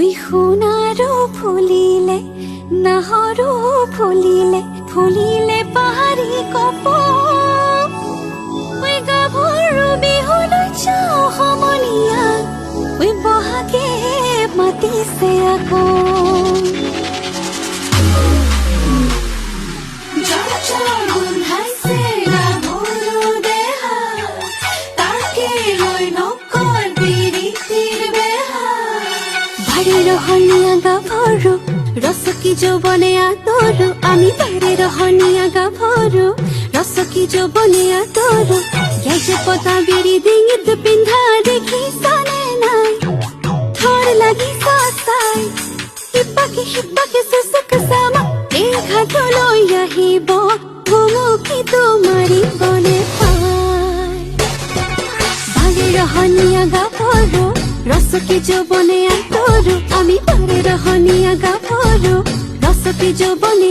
we সোণাৰো ফুলিলে নাহৰো ফুলিলে ফুলিলে পাহাৰী কপৌ উই গাভৰু বিহুলৈ যাওঁ সমনীয়া উই বহাগে মাতিছে আকৌ রহনীয়া গাভৰু ৰসকি যৌবনে আতৰু আমি বাৰে ৰহনীয়া গাভৰু ৰসকি যৌবনে আতৰু গেজে পতা বেৰি ডিঙিত পিন্ধা দেখিছানে নাই থৰ লাগি চাই সিপাকে চুচুক চামা এই ঘাটলৈ আহিব ভুমুকি তোমাৰিবনে পায় বাৰে ৰহনীয়া গাভৰু রসকি যৌবনে আতৰু আমি বাৰে রহনীয়া গাভৰু রসকি যৌবনে